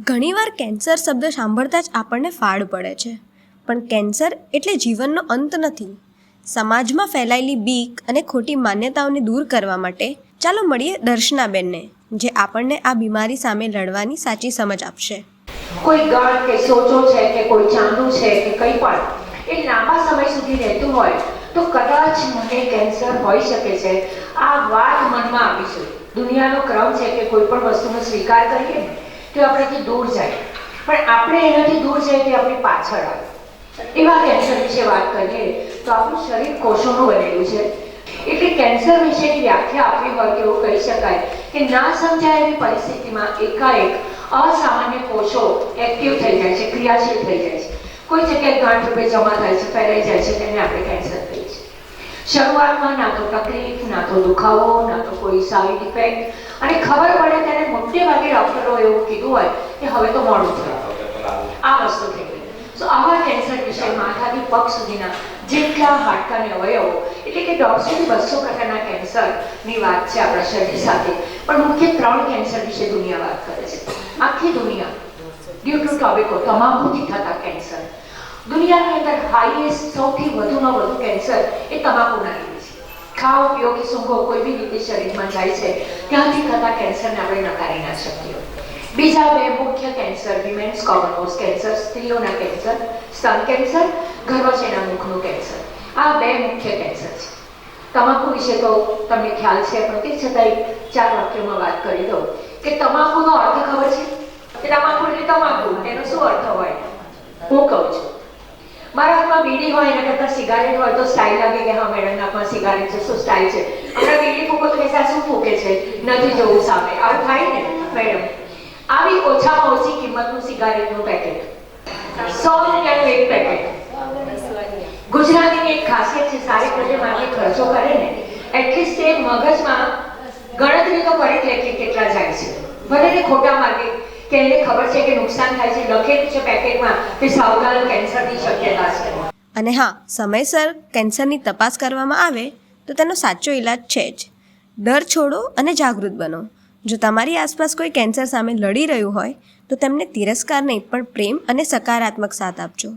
ઘણીવાર કેન્સર શબ્દ સાંભળતા જ આપણને ફાડ પડે છે, પણ કેન્સર એટલે જીવનનો અંત નથી. સમાજમાં ફેલાયેલી બીક અને ખોટી માન્યતાઓને દૂર કરવા માટે ચાલો મળીએ દર્શનાબેનને, જે આપણને આ બીમારી સામે લડવાની સાચી સમજ આપશે. કોઈ ગણ કે સોચો છે કે કોઈ ચાંદુ છે કે કંઈ પણ એ લાંબા સમય સુધી રહેતું હોય તો કદાચ મને કેન્સર હોઈ શકે છે. આ વાત મનમાં આવી છે. દુનિયાનો ક્રમ છે કે કોઈ પણ વસ્તુનો સ્વીકાર કરીએ તો આપણાથી દૂર જાય, પણ આપણે એનાથી દૂર જઈએ તે આપણી પાછળ આવે. એવા કેન્સર વિશે વાત કરીએ તો આપણું શરીર કોષોનું બનેલું છે, એટલે કેન્સર વિશેની વ્યાખ્યા આપવી હોય તો એવું કહી શકાય કે ના સમજાય એવી પરિસ્થિતિમાં એકાએક અસામાન્ય કોષો એક્ટિવ થઈ જાય છે, ક્રિયાશીલ થઈ જાય છે. કોઈ જગ્યાએ ગાંઠ રૂપે જમા થાય છે, ફેલાઈ જાય છે, તેને આપણે કેન્સર કહીએ છીએ. શરૂઆતમાં ના તો તકલીફ, ના તો દુખાવો, ના તો કોઈ સાઇડ ઇફેક્ટ, અને ખબર પડે ત્યારે મોટે ભાગે ડૉક્ટરો એવું કીધું હોય કે હવે તો મોડું થયું, આ વસ્તુ થઈ ગઈ. તો આવા કેન્સર વિશે માથાથી પગ સુધીના જેટલા હાડકાને અવયવો, એટલે કે 150 થી 200 પ્રકારના કેન્સરની વાત છે આપણા શરીર સાથે, પણ મુખ્ય 3 કેન્સર વિશે દુનિયા વાત કરે છે. આખી દુનિયા ડ્યુ ટુ ટોબેકો, તમાકુથી થતા કેન્સર. દુનિયાની અંદર હાઈએસ્ટ, સૌથી વધુમાં વધુ કેન્સર એ તમાકુના લીધે છે. ખાઓ પીઓ કે સૂંઘો કોઈ બી રીતે શરીરમાં જાય છે ત્યાંથી થતા કેન્સરને આપણે નકારી ના શકીએ. બીજા 2 મુખ્ય કેન્સર, વિમેન્સ કોમન કેન્સર, સ્ત્રીઓના કેન્સર, સ્તન કેન્સર, ગર્ભાશયના મુખનું કેન્સર. આ 2 મુખ્ય કેન્સર છે. તમાકુ વિશે તો તમને ખ્યાલ છે, પણ તે છતાંય 4 વાક્યોમાં વાત કરી દઉં કે તમાકુનો અર્થ ખબર છે? તમાકુ એટલે તમાકુ, તેનો શું અર્થ હોય? હું કહું છું. મારા હાથમાં બીડી હોય એના કરતાં સિગારેટ હોય તો સ્ટાઇલ લાગે કે હા મેડમના હાથમાં સિગારેટ છે, શું સ્ટાઇલ છે. હમણાં બીડી ફૂંકો તો પૈસા શું ફૂંકે છે, નથી જોવું સામે, આવું થાય ને મેડમ. આવી ઓછામાં ઓછી કિંમતનું સિગારેટનું પેકેટ, 100 રૂપિયાનું એક પેકેટ. ગુજરાતીની એક ખાસિયત છે, સારી પ્રજા માટે ખર્ચો કરે ને એટલીસ્ટ તે મગજમાં ગણતરી તો કરી લે કે કેટલા જાય છે, ભલે ને ખોટા માર્ગે, કે એને ખબર છે કે નુકસાન થાય છે, લખેલું છે પેકેટમાં કે સાવધાન, કેન્સરની શક્યતા છે. અને હા, સમયસર કેન્સરની તપાસ કરવામાં આવે તો તેનો સાચો ઈલાજ છે જ. ડર છોડો અને જાગૃત બનો. જો તમારી આસપાસ કોઈ કેન્સર સામે લડી રહ્યું હોય તો તેમને તિરસ્કાર નહીં, પણ પ્રેમ અને સકારાત્મક સાથ આપજો.